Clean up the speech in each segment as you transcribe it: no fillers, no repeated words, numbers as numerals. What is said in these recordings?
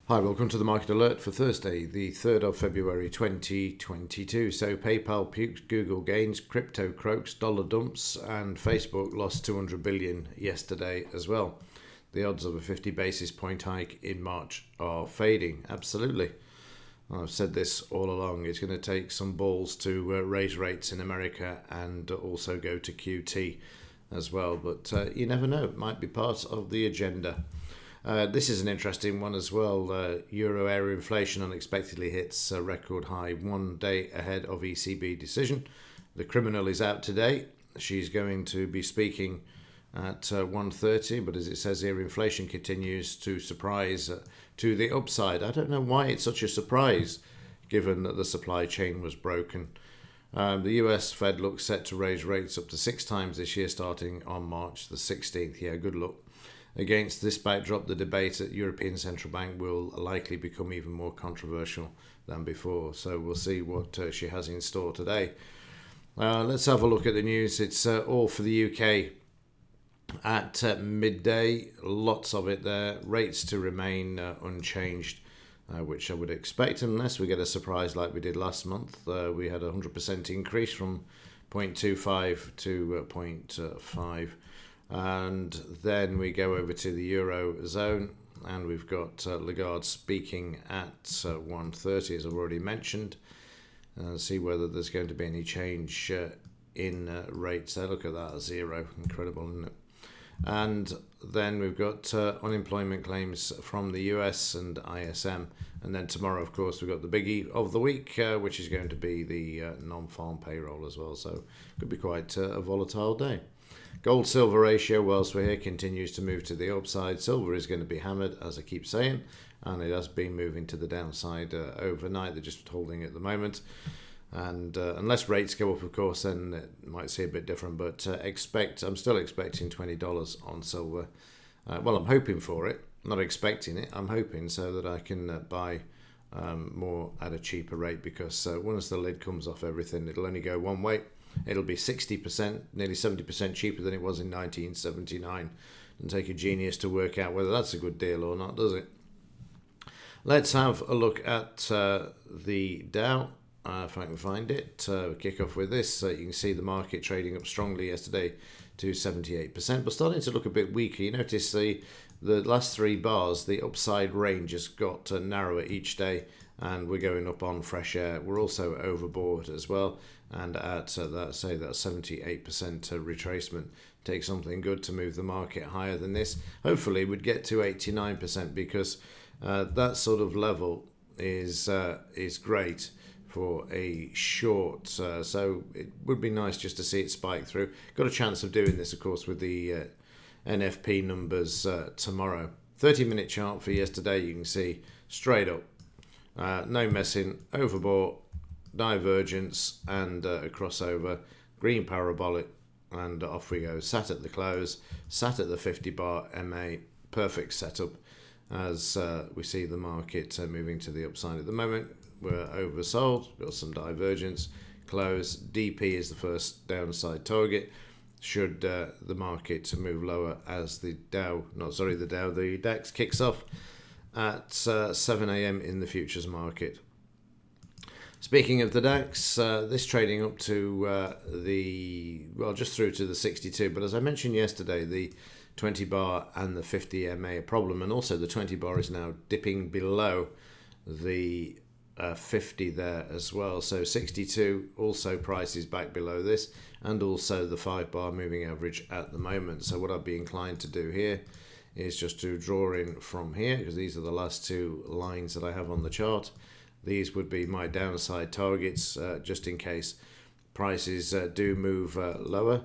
Hi, welcome to the Market Alert for Thursday, the 3rd of February 2022. So PayPal pukes, Google gains, crypto croaks, dollar dumps, and Facebook lost 200 billion yesterday as well. The odds of a 50 basis point hike in March are fading. Absolutely. I've said this all along. It's going to take some balls to raise rates in America and also go to QT as well. But you never know. It might be part of the agenda. This is an interesting one as well. Euro area inflation unexpectedly hits a record high 1 day ahead of ECB decision. The criminal is out today. She's going to be speaking at 1:30, but as it says here, inflation continues to surprise to the upside. I don't know why it's such a surprise, given that the supply chain was broken. The US Fed looks set to raise rates up to 6 times this year, starting on March the 16th. Yeah, good luck. Against this backdrop, the debate at European Central Bank will likely become even more controversial than before. So we'll see what she has in store today. Let's have a look at the news. It's all for the UK at midday. Lots of it there. Rates to remain unchanged, which I would expect unless we get a surprise like we did last month. We had a 100% increase from 0.25 to 0.5. And then we go over to the Eurozone, and we've got Lagarde speaking at 1:30, as I've already mentioned. See whether there's going to be any change in rates. Look at that, 0. Incredible, isn't it? And then we've got unemployment claims from the US and ISM. And then tomorrow, of course, we've got the biggie of the week, which is going to be the non-farm payroll as well. So it could be quite a volatile day. Gold-silver ratio, whilst we're here, continues to move to the upside. Silver is going to be hammered, as I keep saying, and it has been moving to the downside overnight. They're just holding at the moment. And unless rates go up, of course, then it might see a bit different. But I'm still expecting $20 on silver. Well, I'm hoping for it. I'm not expecting it. I'm hoping so that I can buy more at a cheaper rate, because once the lid comes off everything, it'll only go one way. It'll be 60%, nearly 70% cheaper than it was in 1979. Doesn't take a genius to work out whether that's a good deal or not, does it? Let's have a look at the Dow, if I can find it. Kick off with this. You can see the market trading up strongly yesterday to 78%, but starting to look a bit weaker. You notice the last 3 bars, the upside range has got narrower each day, and we're going up on fresh air. We're also overbought as well, and at that 78% retracement, take something good to move the market higher than this. Hopefully we'd get to 89%, because that sort of level is great for a short. So it would be nice just to see it spike through. Got a chance of doing this, of course, with the NFP numbers tomorrow. 30-minute chart for yesterday, you can see straight up. No messing, overbought, divergence, and a crossover, green parabolic, and off we go. Sat at the close, sat at the 50 bar MA, perfect setup as we see the market moving to the upside at the moment. We're oversold, got some divergence, close. DP is the first downside target. Should the market move lower as the DAX kicks off at 7 a.m. in the futures market. Speaking of the DAX, this trading up to just through to the 62. But as I mentioned yesterday, the 20 bar and the 50 MA a problem, and also the 20 bar is now dipping below the 50 there as well. So 62 also prices back below this, and also the 5 bar moving average at the moment. So what I'd be inclined to do here is just to draw in from here, because these are the last 2 lines that I have on the chart. These would be my downside targets, just in case prices do move lower.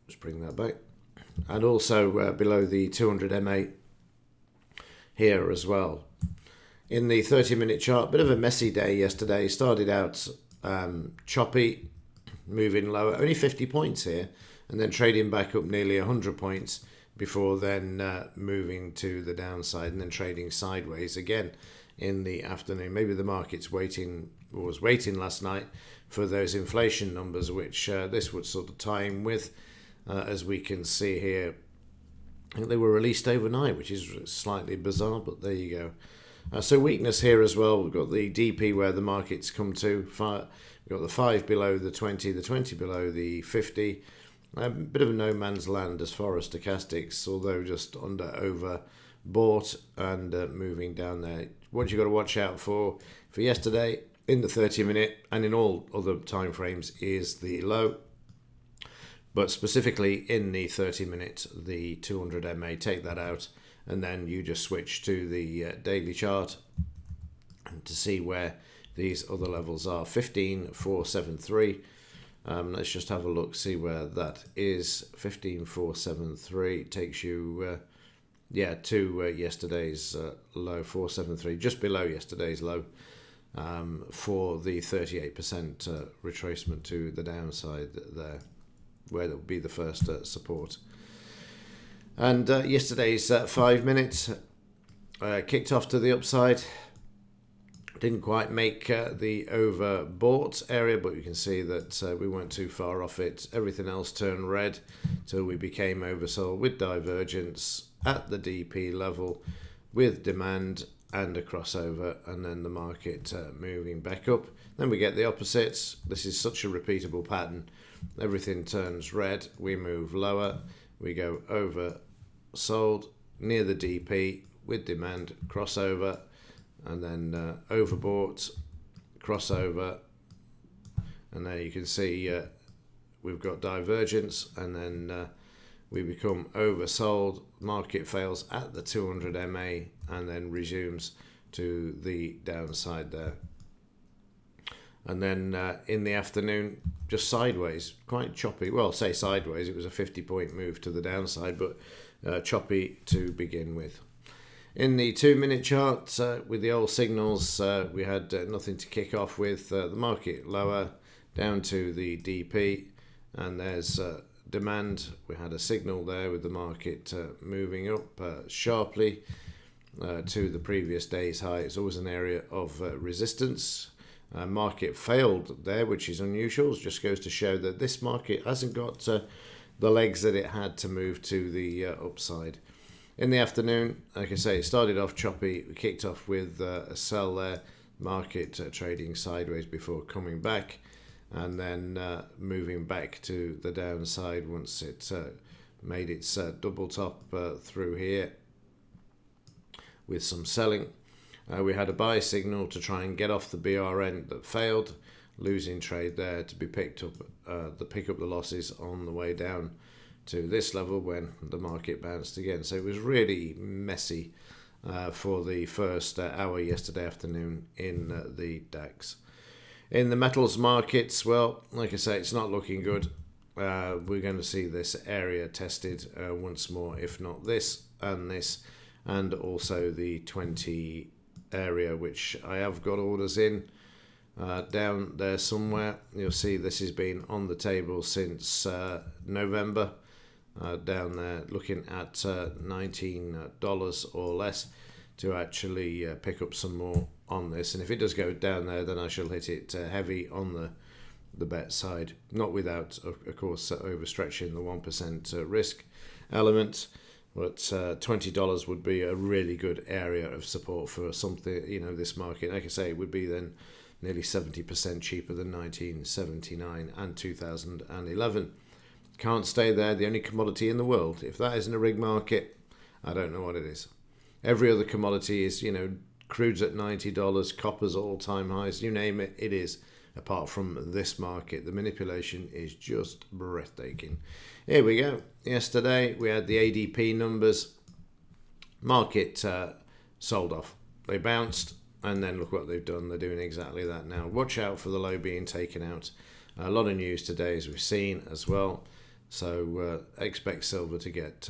Just bring that back. And also below the 200 MA here as well. In the 30-minute chart, bit of a messy day yesterday. Started out choppy, moving lower, only 50 points here, and then trading back up nearly 100 points before then moving to the downside and then trading sideways again in the afternoon. Maybe the market's was waiting last night for those inflation numbers, which this would sort of tie in with, as we can see here. I think they were released overnight, which is slightly bizarre, but there you go. So weakness here as well. We've got the DP where the market's come to. We've got the 5 below the 20 below the 50. A bit of a no man's land as far as stochastics, although just over bought and moving down there. What you've got to watch out for yesterday in the 30-minute and in all other time frames is the low. But specifically in the 30-minute, the 200 MA, take that out, and then you just switch to the daily chart and to see where these other levels are. 15,473. Let's just have a look, see where that is. 15,473 takes you, to yesterday's low, 473, just below yesterday's low, for the 38% retracement to the downside there, where that would be the first support. And yesterday's 5 minutes kicked off to the upside. Didn't quite make the overbought area, but you can see that we weren't too far off it. Everything else turned red till we became oversold with divergence at the DP level with demand and a crossover, and then the market moving back up. Then we get the opposites. This is such a repeatable pattern. Everything turns red, we move lower, we go oversold near the DP with demand, crossover, and then overbought, crossover, and there you can see we've got divergence, and then we become oversold. Market fails at the 200 MA and then resumes to the downside there. And then in the afternoon, just sideways, quite choppy. Well, say sideways, it was a 50-point move to the downside, but choppy to begin with. In the 2-minute chart, with the old signals, we had nothing to kick off with. The market lower down to the DP, and there's demand. We had a signal there with the market moving up sharply to the previous day's high. It's always an area of resistance. Market failed there, which is unusual. It just goes to show that this market hasn't got the legs that it had to move to the upside. In the afternoon, like I say, it started off choppy. We kicked off with a sell there, market trading sideways before coming back, and then moving back to the downside once it made its double top through here with some selling. We had a buy signal to try and get off the BRN that failed, losing trade there to be picked up, pick up the losses on the way down to this level when the market bounced again. So it was really messy for the first hour yesterday afternoon in the DAX. In the metals markets, well, like I say, it's not looking good. We're going to see this area tested once more, if not this, and also the 20 area, which I have got orders in down there somewhere. You'll see this has been on the table since November. Down there looking at $19 or less to actually pick up some more on this, and if it does go down there, then I shall hit it heavy on the bet side, not without of course overstretching the 1% risk element, but $20 would be a really good area of support for something, this market. Like I say, it would be then nearly 70% cheaper than 1979 and 2011. Can't stay there, the only commodity in the world. If that isn't a rig market, I don't know what it is. Every other commodity is, crude's at $90, copper's all-time highs, you name it, it is. Apart from this market, the manipulation is just breathtaking. Here we go. Yesterday, we had the ADP numbers. Market sold off. They bounced, and then look what they've done. They're doing exactly that now. Watch out for the low being taken out. A lot of news today, as we've seen as well. So expect silver to get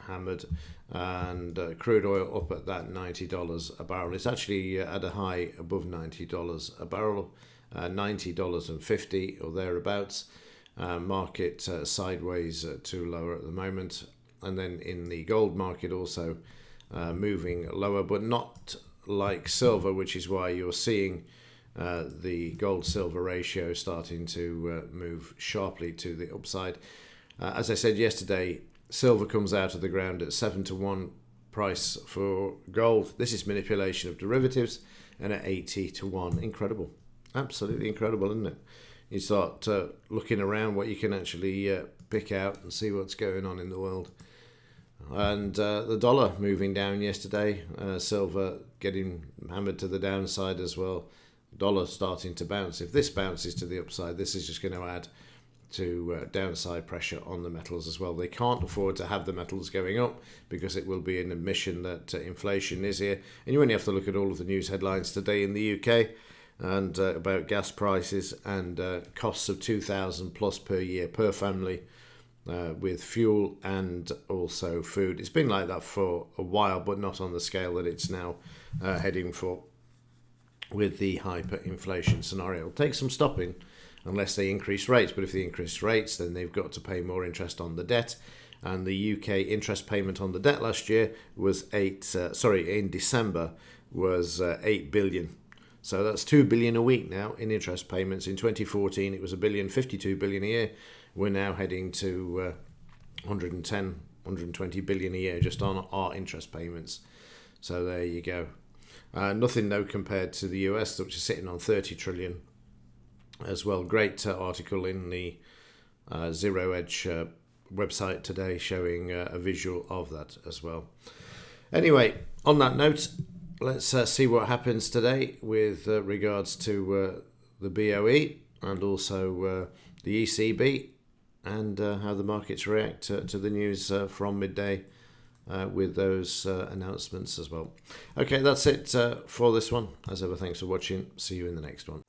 hammered, and crude oil up at that $90 a barrel. It's actually at a high above $90 a barrel, $90.50 or thereabouts. Market sideways to lower at the moment. And then in the gold market also moving lower, but not like silver, which is why you're seeing the gold-silver ratio starting to move sharply to the upside. As I said yesterday, silver comes out of the ground at 7-1 price for gold. This is manipulation of derivatives, and at 80-1. Incredible. Absolutely incredible, isn't it? You start looking around what you can actually pick out and see what's going on in the world. And the dollar moving down yesterday, silver getting hammered to the downside as well. Dollar starting to bounce. If this bounces to the upside, this is just going to add to downside pressure on the metals as well. They can't afford to have the metals going up because it will be an admission that inflation is here. And you only have to look at all of the news headlines today in the UK and about gas prices and costs of $2,000 plus per year per family with fuel and also food. It's been like that for a while, but not on the scale that it's now heading for with the hyperinflation scenario. It'll take some stopping unless they increase rates, but if they increase rates, then they've got to pay more interest on the debt. And the UK interest payment on the debt last year was in December was 8 billion. So that's 2 billion a week now in interest payments. In 2014, it was 52 billion a year. We're now heading to 120 billion a year just on our interest payments. So there you go. Nothing though compared to the US, which is sitting on 30 trillion as well. Great article in the Zero Edge website today showing a visual of that as well. Anyway, on that note, let's see what happens today with regards to the BOE and also the ECB and how the markets react to the news from midday with those announcements as well. Okay, that's it for this one. As ever, thanks for watching. See you in the next one.